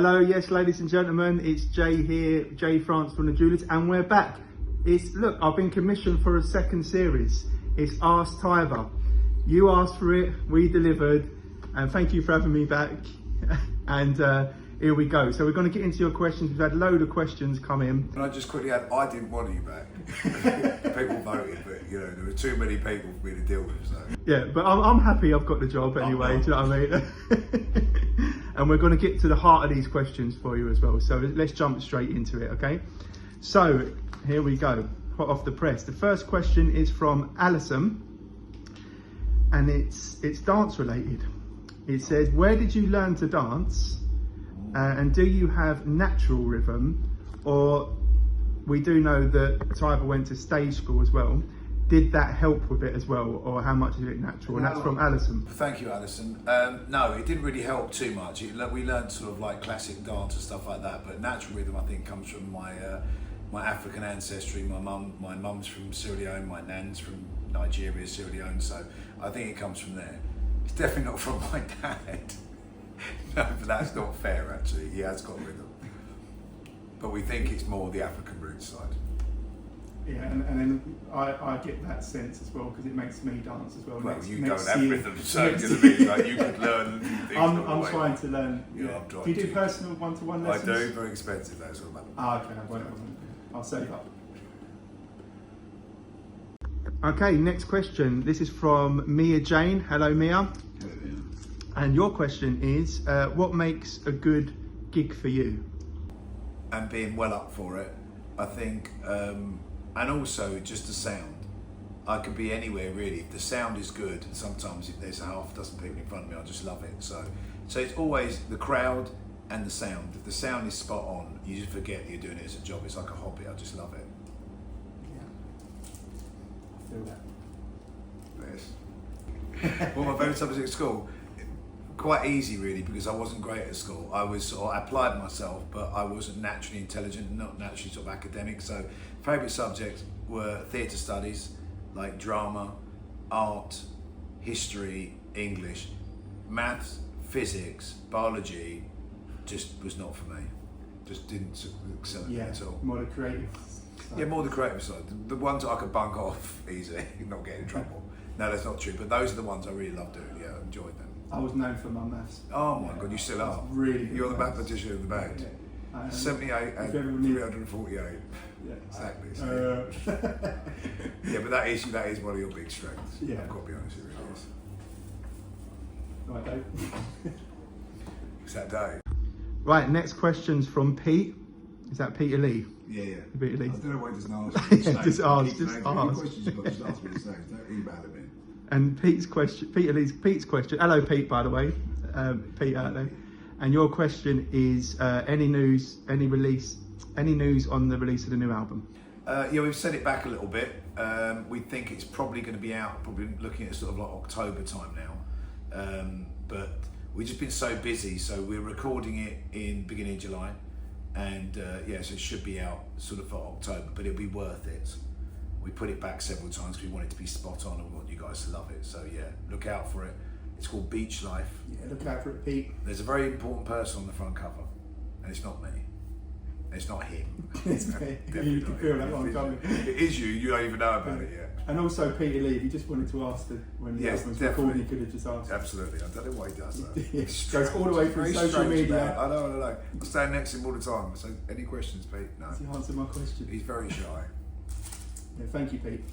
Hello, yes, ladies and gentlemen, it's Jay here, Jay France from the Duelist, and we're back. Look, I've been commissioned for a second series. It's Ask Tyber. You asked for it, we delivered, and thank you for having me back. And here we go. So we're going to get into your questions. We've had a load of questions come in. Can I just quickly add, I didn't want you back. People voted, but you know, there were too many people for me to deal with. So. Yeah, but I'm happy I've got the job anyway, do you know what I mean? And we're going to get to the heart of these questions for you as well. So let's jump straight into it, okay? So here we go, hot off the press. The first question is from Alison, and it's dance related. It says, where did you learn to dance? And do you have natural rhythm? Or we do know that Tyber went to stage school as well. Did that help with it as well, or how much is it natural? And that's from Alison. Thank you, Alison. No, it didn't really help too much. We learned sort of like classic dance and stuff like that, but natural rhythm I think comes from my African ancestry. My mum's from Sierra Leone, my nan's from Nigeria, Sierra Leone, so I think it comes from there. It's definitely not from my dad. No, but that's not fair actually. He has got rhythm, but we think it's more the African roots side. Yeah, and then I get that sense as well because it makes me dance as well. Well, you don't have rhythm, so you know what I mean? Like you could learn things. I'm trying to learn. Yeah, I'm trying. Do you do personal one-to-one lessons? I do, very expensive though, sort of. Okay, I'll save up. Okay, next question. This is from Mia Jane. Hello, Mia. Hello, Mia. And your question is, what makes a good gig for you? And being well up for it, I think, and also just the sound. I could be anywhere really. If the sound is good, sometimes if there's a half a dozen people in front of me, I just love it. So it's always the crowd and the sound. If the sound is spot on, you just forget that you're doing it as a job. It's like a hobby. I just love it. I feel that. Yes. Well, my favourite subject at school, quite easy really, because I wasn't great at school. I applied myself, but I wasn't naturally intelligent, not naturally sort of academic. So favourite subjects were theatre studies, like drama, art, history, English, maths, physics, biology, just was not for me. Just didn't excel in it at all. More the creative side. Yeah, more the creative side. The ones I could bunk off easy, not get in trouble. No, that's not true, but those are the ones I really loved doing. Yeah, I enjoyed them. I was known for my maths. Oh my God, you still are. Really good. You're the mathematician of the band. Yeah. 78 and 348. Yeah. Exactly. Yeah, but that is one of your big strengths. Yeah. I've got to be honest, it really is. Right, Dave. It's that day. Right, next question's from Pete. Is that Peter Lee? Yeah. Peter Lee. I don't know why he doesn't ask me the same. Just ask. Any questions you've got, just ask me the same. Don't email him in. And Pete's question. Hello, Pete, by the way. Pete out there. And your question is any news on the release of the new album? Yeah, we've set it back a little bit. We think it's probably going to be out, probably looking at sort of like October time now. But we've just been so busy, so we're recording it in beginning of July. And yeah, so it should be out sort of for October, but it'll be worth it. We put it back several times because we want it to be spot on and we want you guys to love it. So yeah, look out for it. It's called Beach Life. Yeah, look out for it, Pete. There's a very important person on the front cover, and it's not me. It's not him. It's me. You can feel that one coming. It is you. You don't even know about it yet. And also Peter Lee, if you just wanted to ask when the album was recorded, you could have just asked. Absolutely. I don't know why he does that. It goes all the way through social media. Man. I know. I stand next to him all the time. So any questions, Pete? No. Does he answer my question? He's very shy. Yeah, thank you, Pete.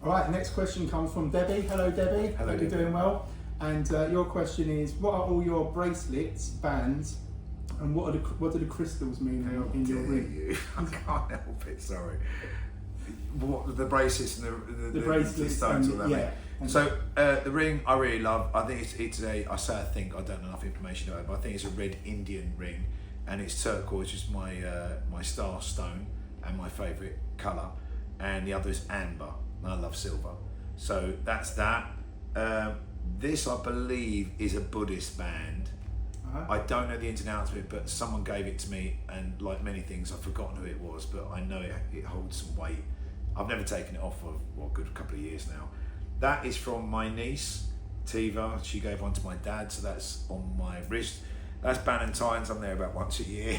All right, next question comes from Debbie. Hello, Debbie. Hello, Hope you're doing well. And your question is, what are all your bracelets, bands, and what do the crystals mean in your ring? I can't help it, sorry. What, the bracelets and the bracelets stones and all that. Yeah. So the ring I really love. I think it's I don't know enough information about it, but I think it's a red Indian ring, and it's turquoise, which is my star stone and my favourite colour, and the other is amber. I love silver. So that's that. This I believe is a Buddhist band. I don't know the ins and outs of it, but someone gave it to me, and like many things, I've forgotten who it was, but I know it holds some weight. I've never taken it off for a good couple of years now. That is from my niece, Tiva. She gave one to my dad, so that's on my wrist. That's Ballantines. I'm there about once a year.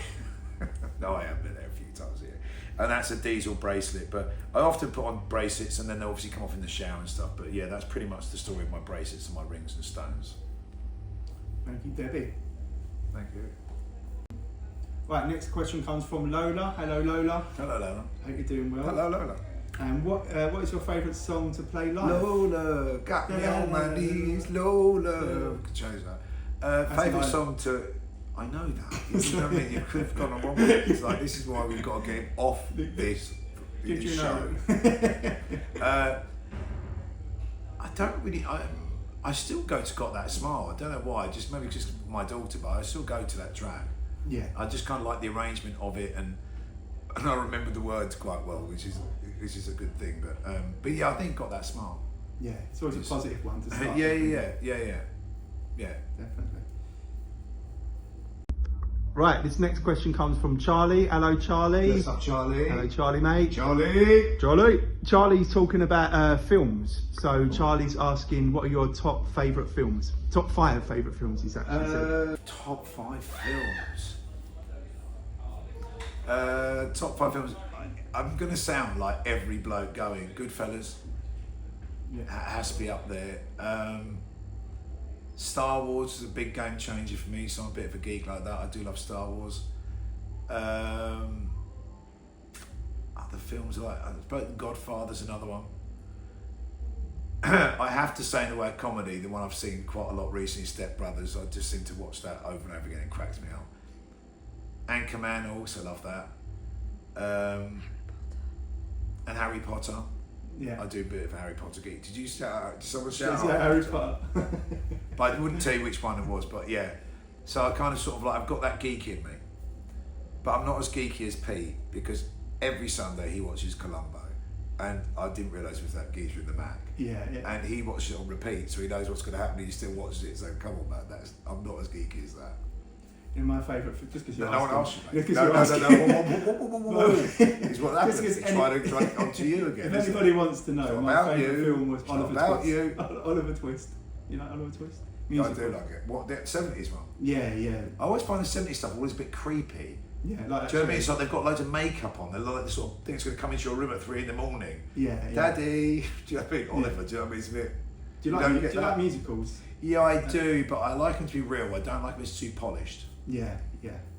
No, I have been there a few times a year. And that's a diesel bracelet. But I often put on bracelets and then they obviously come off in the shower and stuff. But yeah, that's pretty much the story of my bracelets and my rings and stones. Thank you, Debbie. Thank you. Right, next question comes from Lola. Hello, Lola. Hello, Lola. Hope you're doing well. Hello, Lola. And what is your favourite song to play live? Lola, got me on my knees, Lola. Change that. Favourite nice. song to... I know that. You know what I mean? You could have gone wrong with it. It's like, this is why we've got to get him off this show. I don't really... I still go to Got That Smile. I don't know why. Just maybe just my daughter, but I still go to that track. Yeah. I just kind of like the arrangement of it, and I remember the words quite well, which is a good thing. But yeah, I think Got That Smile. Yeah, it's always a positive one to start. Yeah. Definitely. Right, this next question comes from Charlie. Hello, Charlie. What's up, Charlie? Hello, Charlie, mate. Charlie. Charlie's talking about films. So Charlie's asking, what are your top favourite films? Top 5 favourite films, he's actually said. Top 5 films. Top 5 films. I'm going to sound like every bloke going. Goodfellas. Yeah. Has to be up there. Star Wars is a big game changer for me, so I'm a bit of a geek like that. I do love Star Wars. Other films like Godfather's another one. I have to say, in the way of comedy, the one I've seen quite a lot recently, Step Brothers. I just seem to watch that over and over again. It cracks me up. Anchorman, I also love that. And Harry Potter. Yeah. I do a bit of Harry Potter geek. Did someone shout out? Yeah, Harry Potter. But I wouldn't tell you which one it was, but yeah. So I kind of sort of like, I've got that geek in me. But I'm not as geeky as Pete, because every Sunday he watches Columbo. And I didn't realise it was that geezer in the Mac. Yeah. And he watches it on repeat, so he knows what's going to happen and he still watches it. So come on, man, I'm not as geeky as that. In my favourite, just because you're no one asking. else. No. Whoa. Is what happens. Trying to get onto you again. If anybody wants to know, my favourite film was Oliver Twist. You. Oliver Twist. You like Oliver Twist? I do like it. What, the 70s one? Yeah. I always find the 70s stuff always a bit creepy. Yeah, like do you know what I mean? It's like they've got loads of makeup on. They're like the sort of thing that's going to come into your room at 3 a.m. Yeah. Daddy. Do you know what I mean? Oliver, do you know what I mean? It's a bit... Do you like musicals? Yeah, I do, but I like them to be real. I don't like them it's too polished. Yeah.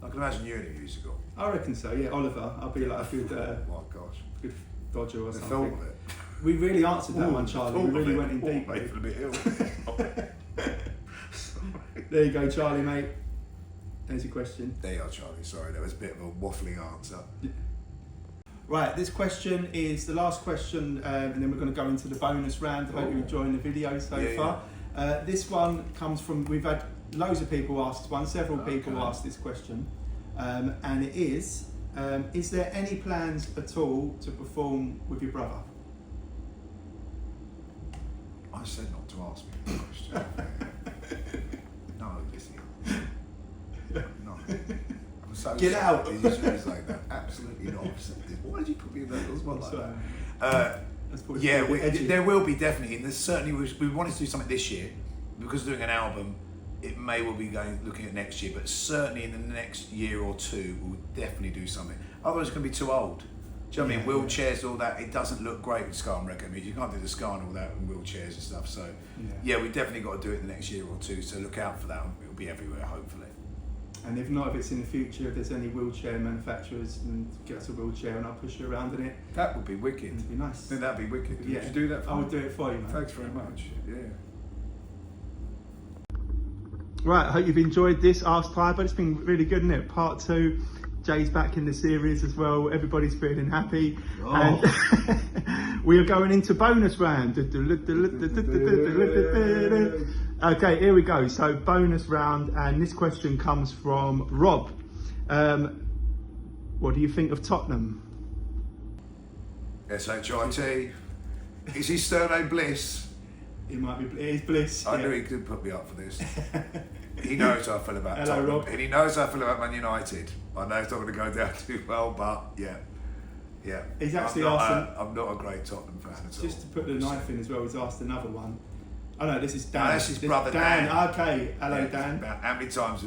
I can imagine you in a musical. I reckon so, yeah. Oliver, I'll be like a good... oh my gosh. Good Dodger or something. Film of it. We really answered that one, Charlie. We really went in deep. Made for a bit ill. There you go, Charlie, mate. There's your question. There you are, Charlie. Sorry, that was a bit of a waffling answer. Right, this question is the last question, and then we're going to go into the bonus round. I hope you're enjoying the video so far. Yeah. This one comes from, we've had loads of people ask this one, several people asked this question, and it is there any plans at all to perform with your brother? I said not to ask me that question. No, listen. No. I'm so Get sorry. out! Did you just like that? Absolutely not. Why did you put me in that spot like that? There will be definitely. And there's certainly we wanted to do something this year because doing an album. It may well be looking at next year, but certainly in the next year or two, we'll definitely do something. Otherwise, it's going to be too old. Do you know what I mean? Wheelchairs, all that. It doesn't look great with ska and reggae. I mean, you can't do the ska and all that in wheelchairs and stuff. So, yeah, we definitely got to do it in the next year or two. So look out for that. It'll be everywhere, hopefully. And if not, if it's in the future, if there's any wheelchair manufacturers, then get us a wheelchair and I'll push you around in it. That would be wicked. It'd be nice. I think that'd be wicked. Yeah. Would you do that for me? I would do it for you, mate. Thanks very much. Yeah. Right, I hope you've enjoyed this Ask Tyber. It's been really good, isn't it? Part 2. Jay's back in the series as well. Everybody's feeling happy. Oh. And we are going into bonus round. Okay, here we go. So bonus round, and this question comes from Rob. What do you think of Tottenham? SHIT. Is he Sterno Bliss? It might be. It is Bliss. I knew he could put me up for this. He knows how I feel about Tottenham. Rob. And he knows how I feel about Man United. I know it's not going to go down too well, but yeah. He's actually asked. I'm not a great Tottenham fan at all. Just to put the knife in as well, he's asked another one. Oh no, this is Dan. That's his brother Dan. Dan. Okay, hello Yeah, Dan. about how many times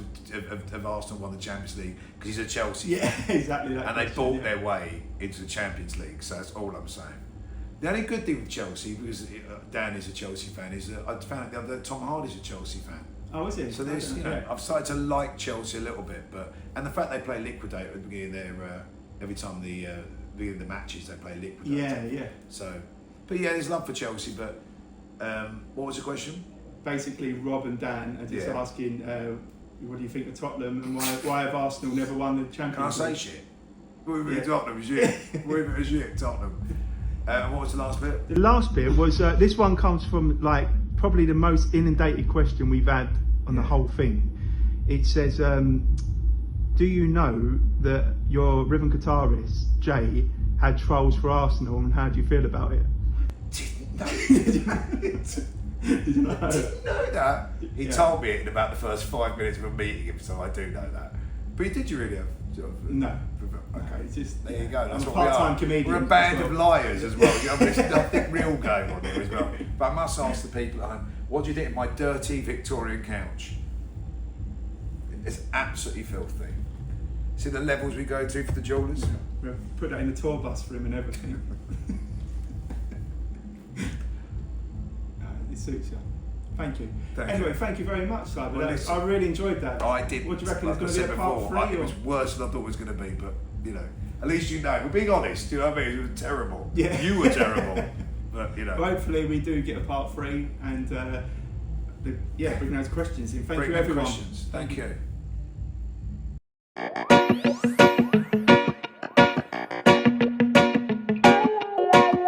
have Arsenal won the Champions League? Because he's a Chelsea Yeah, fan. exactly. That And they question, bought yeah. their way into the Champions League, so that's all I'm saying. The only good thing with Chelsea, because Dan is a Chelsea fan, is that I found out the other day Tom Hardy's a Chelsea fan. Oh, is it? So there's, you know, I've started to like Chelsea a little bit, and the fact they play Liquidator at the beginning of their every time the beginning of the matches they play Liquidator. Yeah. So, but yeah, there's love for Chelsea. But what was the question? Basically, Rob and Dan are just Yeah. asking, what do you think of Tottenham and why have Arsenal never won the Can I Champions say League? shit? We're Tottenham shit. We're shit, Tottenham. What was the last bit? The last bit was this one comes from like probably the most inundated question we've had on the whole thing. It says, do you know that your rhythm guitarist Jay had trolls for Arsenal, and how do you feel about it? Didn't know that. He Yeah. told me it in about the first 5 minutes of a meeting, so I do know that. But did you really have? No. Okay, It's just, there you go. That's I'm a what we part-time are. comedian We're a band as well. of liars as well. You know, there's nothing real going on here as well. But I must ask the people at home, what do you think of my dirty Victorian couch? It's absolutely filthy. See the levels we go to for the jewellers? We'll put that in the tour bus for him and everything. It suits you. Thank you. Anyway, thank you very much, Tyber. Well, listen, I really enjoyed that. I did. What do you reckon? Like It's I going to said be a part before, 3? it was worse than I thought it was going to be, but you know, at least you know. We're being honest. You know what I mean? It was terrible. Yeah. You were terrible, but you know. Well, hopefully we do get a part 3 and bring those questions in. Thank Bring you them everyone. questions. Thank you.